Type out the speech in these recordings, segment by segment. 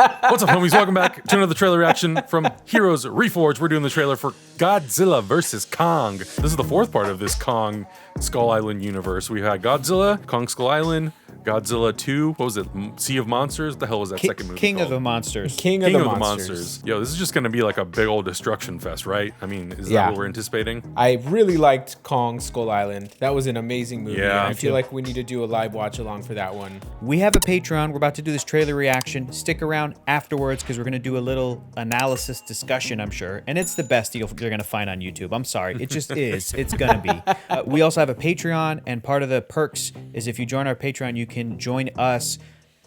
What's up, homies? Welcome back to another trailer reaction from Heroes Reforged. We're doing the trailer for Godzilla vs. Kong. This is the fourth part of this Kong Skull Island universe. We had Godzilla, Kong Skull Island, Godzilla 2, what was it? Sea of Monsters? The hell was that second movie King called? of the Monsters. King of the Monsters. Yo, this is just gonna be like a big old destruction fest, right? I mean, is that what we're anticipating? I really liked Kong Skull Island. That was an amazing movie. Yeah. And I feel like we need to do a live watch along for that one. We have a Patreon. We're about to do this trailer reaction. Stick around afterwards because we're going to do a little analysis discussion, I'm sure. And it's the best you're going to find on YouTube. I'm sorry. It just is. It's going to be. We also have a Patreon, and part of the perks is if you join our Patreon, you can join us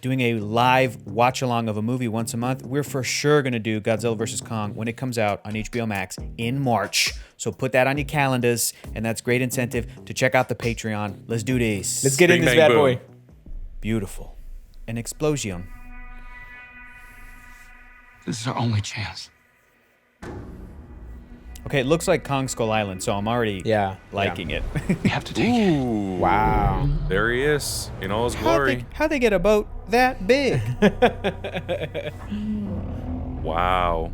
doing a live watch-along of a movie once a month. We're for sure going to do Godzilla vs. Kong when it comes out on HBO Max in March. So put that on your calendars, and that's great incentive to check out the Patreon. Let's do this. Let's get in Bing, this bang, bad boy. boom. Beautiful. An explosion. This is our only chance. Okay, it looks like Kong Skull Island, so I'm already liking it. We have to take it. Ooh. Wow. There he is in all his glory. How'd they get a boat that big? Wow.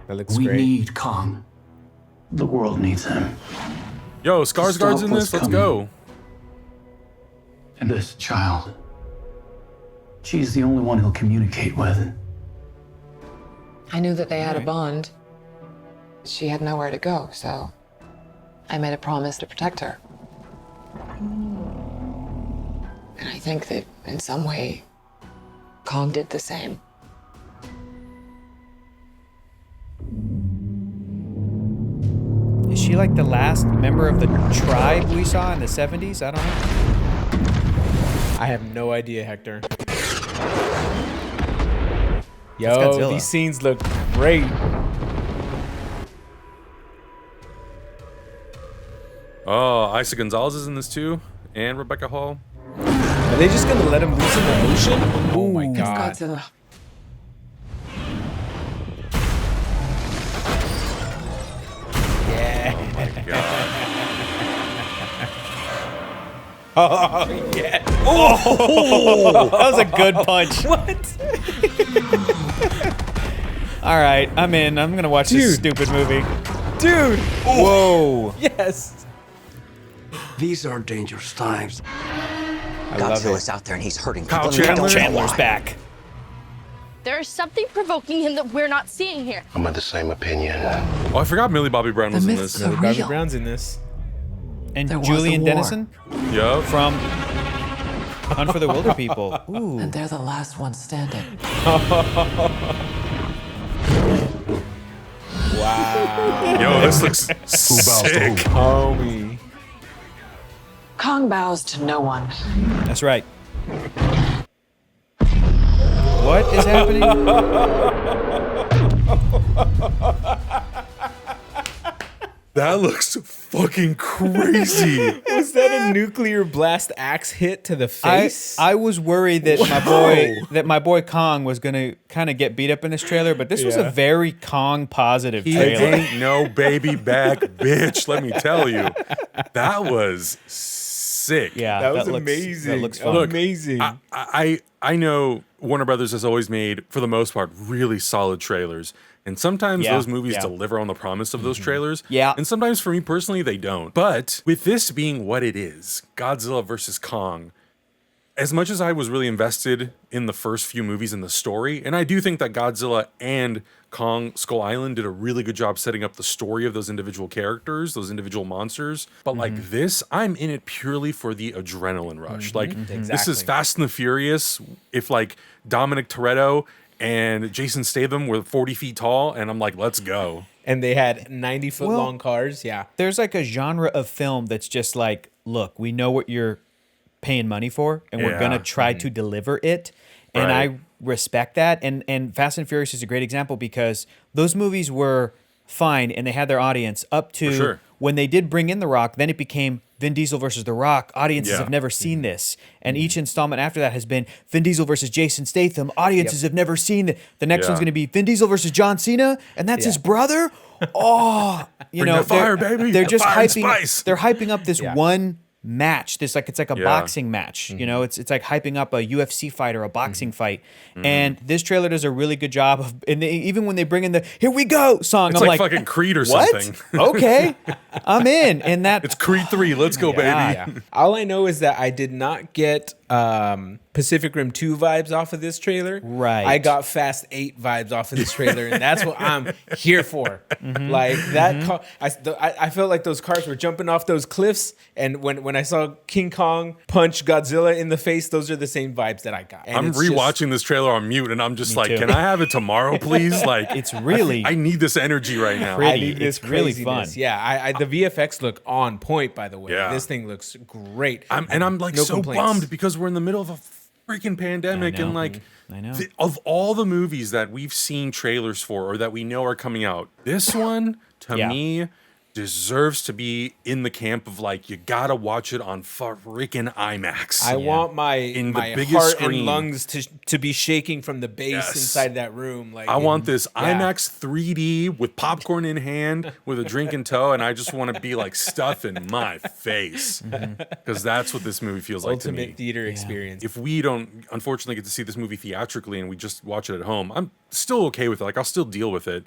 That looks We great. need Kong. The world needs him. Yo, Skarsgård's in this? Let's go. And this child. She's the only one he'll communicate with. I knew that they had a bond. She had nowhere to go, so I made a promise to protect her. And I think that in some way, Kong did the same. Is she like the last member of the tribe we saw in the 70s? I don't know. I have no idea, Hector. That's Yo, Godzilla. these scenes look great. Oh, Isa Gonzalez is in this too, and Rebecca Hall. Are they just gonna let him loose in the ocean? Oh my god. Godzilla. Oh yeah. That was a good punch. What? All right, I'm in. I'm going to watch this stupid movie. Dude. Whoa. Yes. These are dangerous times. I love Godzilla's it. out there and he's hurting Kyle people. and we don't Chandler? know Chandler's why. back. There is something provoking him that we're not seeing here. I'm of the same opinion. Oh, I forgot Millie Bobby Brown was in myths this. are Bobby real. Brown's in this. And There was Julian a war. Dennison Yup. from Hunt for the Wilder People. Ooh. And they're the last ones standing. Wow. Yo, this looks sick. Homie. Kong bows to no one. That's right. What is happening? That looks fucking crazy. Was that a nuclear blast axe hit to the face? I was worried that my boy Kong was gonna kind of get beat up in this trailer, but this was a very Kong positive He trailer. ain't no baby back bitch, let me tell you. That was sick. Yeah, that was looks- amazing. That looks fun. Look, amazing. I know Warner Brothers has always made, for the most part, really solid trailers. And sometimes Yeah, those movies yeah. deliver on the promise of those trailers. Yeah. And sometimes for me personally, they don't. But with this being what it is, Godzilla versus Kong, as much as I was really invested in the first few movies in the story, and I do think that Godzilla and Kong Skull Island did a really good job setting up the story of those individual characters, those individual monsters. But like this, I'm in it purely for the adrenaline rush. Like this is Fast and the Furious. If like Dominic Toretto and Jason Statham were 40 feet tall, and I'm like, let's go. And they had 90-foot long cars. Yeah. There's like a genre of film that's just like, look, we know what you're paying money for, and we're gonna try to deliver it. And Right. I respect that. And Fast and Furious is a great example because those movies were fine and they had their audience up to sure. when they did bring in The Rock, then it became Vin Diesel versus The Rock. Audiences Yeah. have never seen this. And each installment after that has been Vin Diesel versus Jason Statham. Audiences have never seen it. The next Yeah. one's going to be Vin Diesel versus John Cena, and that's his brother. Oh, you Bring know, that fire, baby. They're That just fire and hyping. spice. They're hyping up this one match. It's like a boxing match. You know, it's like hyping up a UFC fight or a boxing fight. And this trailer does a really good job of, and even when they bring in the "Here we go" song, It's I'm like like, fucking Creed or what? something. Okay, I'm in. And that It's Creed 3. Let's go, baby. Yeah. All I know is that I did not get Pacific Rim 2 vibes off of this trailer. Right. I got Fast 8 vibes off of this trailer, and that's what I'm here for. Like that car, I felt like those cars were jumping off those cliffs, and when I saw King Kong punch Godzilla in the face, those are the same vibes that I got. And I'm it's just- rewatching this trailer on mute, and I'm just like, too. can I have it tomorrow, please? Like, It's really- I need this energy right now. Pretty. I need this It's really craziness. fun. Yeah, the VFX look on point, by the way. Yeah. This thing looks great. I'm like No so complaints. bummed because we're in the middle of a freaking pandemic, and like, I know. of all the movies that we've seen trailers for or that we know are coming out, this one to Yeah. me deserves to be in the camp of like, you gotta watch it on freaking IMAX. I want my In the my biggest heart screen. and lungs to be shaking from the bass Yes. inside that room. Like I want this yeah. IMAX 3D with popcorn in hand with a drink in tow, and I just want to be like stuff in my face because that's what this movie feels like to me. ultimate theater experience. If we don't unfortunately get to see this movie theatrically and we just watch it at home, I'm still okay with it. Like, I'll still deal with it.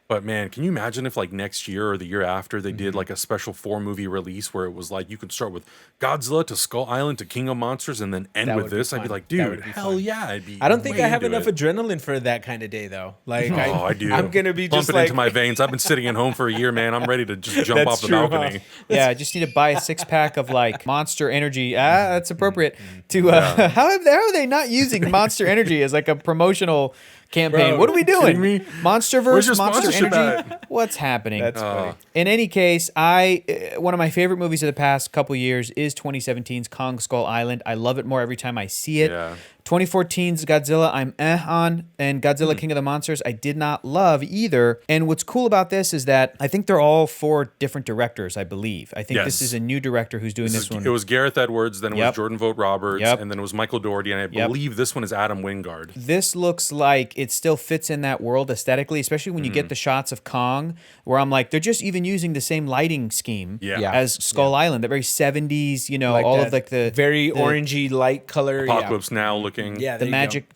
But man, can you imagine if like next year or the year after they did like a special 4-movie release where it was like you could start with Godzilla to Skull Island to King of Monsters and then end That with would be this? I'd be fun. like, That dude, would be hell fun. yeah, I'd be. I don't think way I have into enough it. adrenaline for that kind of day though. Like Oh, I do. I'm gonna be just bumping like into my veins. I've been sitting at home for a year, man. I'm ready to just jump That's off the true, huh? balcony. Yeah, I just need to buy a 6-pack of like Monster Energy. That's appropriate. To how are they not using Monster Energy as like a promotional campaign? Bro, what are we doing? kidding me? Where's Monsterverse, your Monster sponsorship Energy. at? What's happening? That's funny. In any case, one of my favorite movies of the past couple years is 2017's Kong Skull Island. I love it more every time I see it. Yeah. 2014's Godzilla, I'm on, and Godzilla King of the Monsters, I did not love either. And what's cool about this is that I think they're all 4 different directors, I believe. I think this Yes. is a new director who's doing this one. It was Gareth Edwards, then it Yep. was Jordan Vogt Roberts, Yep. and then it was Michael Dougherty, and I Yep. believe this one is Adam Wingard. This looks like it still fits in that world aesthetically, especially when you get the shots of Kong, where I'm like, they're just even using the same lighting scheme Yeah. as Skull Island, the very 70s, you know, Like all that of like the very the- orangey light color. Apocalypse Now looking. Yeah, the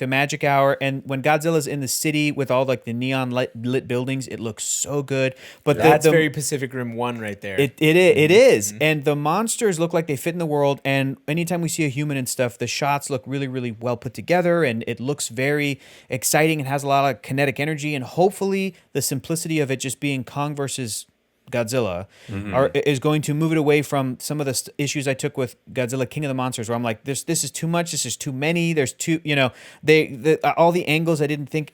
magic hour. And when Godzilla's in the city with all like the neon lit buildings, it looks so good. But That's the, very Pacific Rim 1 right there. It is. And the monsters look like they fit in the world. And anytime we see a human and stuff, the shots look really, really well put together. And it looks very exciting and has a lot of kinetic energy. And hopefully the simplicity of it just being Kong versus Godzilla is going to move it away from some of the issues I took with Godzilla King of the Monsters, where I'm like, this is too much, this is too many, there's too, you know, all the angles I didn't think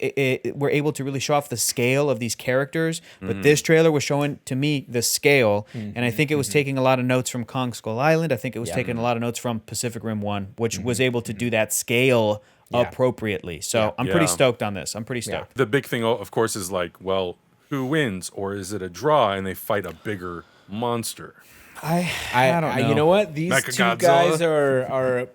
were able to really show off the scale of these characters, but this trailer was showing to me the scale, and I think it was taking a lot of notes from Kong Skull Island. I think it was taking a lot of notes from Pacific Rim 1, which was able to do that scale appropriately. So I'm pretty Yeah. stoked on this. I'm pretty stoked. The big thing, of course, is like, well, who wins, or is it a draw and they fight a bigger monster? I don't know. You know what? These Mechagodzilla. two guys are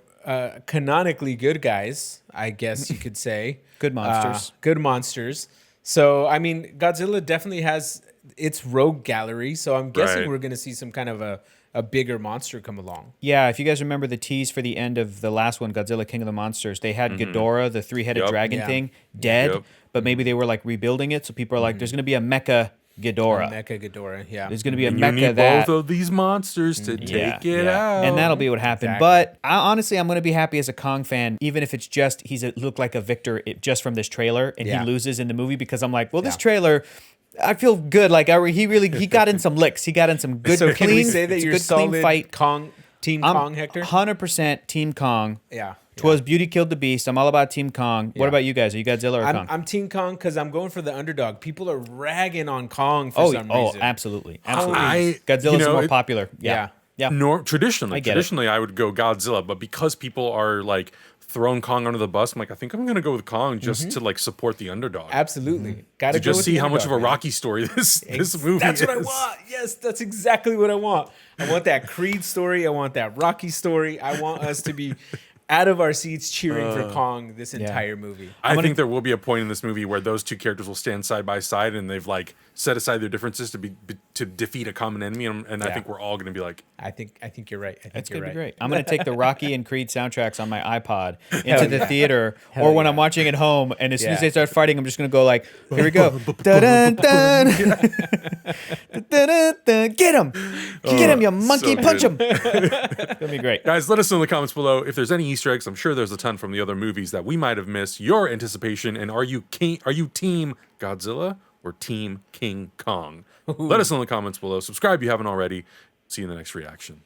canonically good guys, I guess you could say. Good monsters. Good monsters. So, I mean, Godzilla definitely has its rogue gallery. So I'm guessing Right. we're going to see some kind of a bigger monster come along. Yeah, if you guys remember the tease for the end of the last one, Godzilla King of the Monsters, they had Ghidorah, the 3-headed Yep. dragon Yeah. thing, dead, Yep. but maybe they were like rebuilding it. So people are like, there's going to be a mecha Ghidorah. Mecha Ghidorah, yeah. There's going to be a And you mecha need that. both of these monsters to take it out. And that'll be what happened. Exactly. But honestly, I'm going to be happy as a Kong fan, even if it's just looked like a victor just from this trailer and Yeah. he loses in the movie, because I'm like, well, this trailer, I feel good. Like he got in some licks. He got in some good, So clean. can we say that it's a you're good, clean solid fight. Team I'm Kong, Hector? 100% Team Kong. Yeah. Twas Beauty Killed the Beast. I'm all about Team Kong. What Yeah. about you guys? Are you Godzilla or Kong? I'm Team Kong because I'm going for the underdog. People are ragging on Kong for some reason. Absolutely. Godzilla's you know, more it- popular. Yeah. Traditionally, I get it. I would go Godzilla, but because people are like throwing Kong under the bus, I'm like, I think I'm gonna go with Kong just to like support the underdog. Absolutely. Got To go just with see the how much of a underdog, man. Rocky story this movie That's is. what I want. Yes, that's exactly what I want. I want that Creed story. I want that Rocky story. I want us to be out of our seats cheering for Kong this entire movie. I think there will be a point in this movie where those two characters will stand side by side and they've like set aside their differences to defeat a common enemy, and I think we're all going to be like, I think you're right. I think That's you're gonna right. be great. I'm gonna take the Rocky and Creed soundtracks on my iPod into the theater, or when I'm watching at home, and as soon as they start fighting, I'm just gonna go like, "Here we go, dun, dun, dun. Dun, dun, dun. Get him, you monkey, so punch him." good. It's gonna be great. Guys, let us know in the comments below if there's any Easter eggs. I'm sure there's a ton from the other movies that we might have missed. Your anticipation, and are you Team Godzilla or Team King Kong? Let us know in the comments below. Subscribe if you haven't already. See you in the next reaction.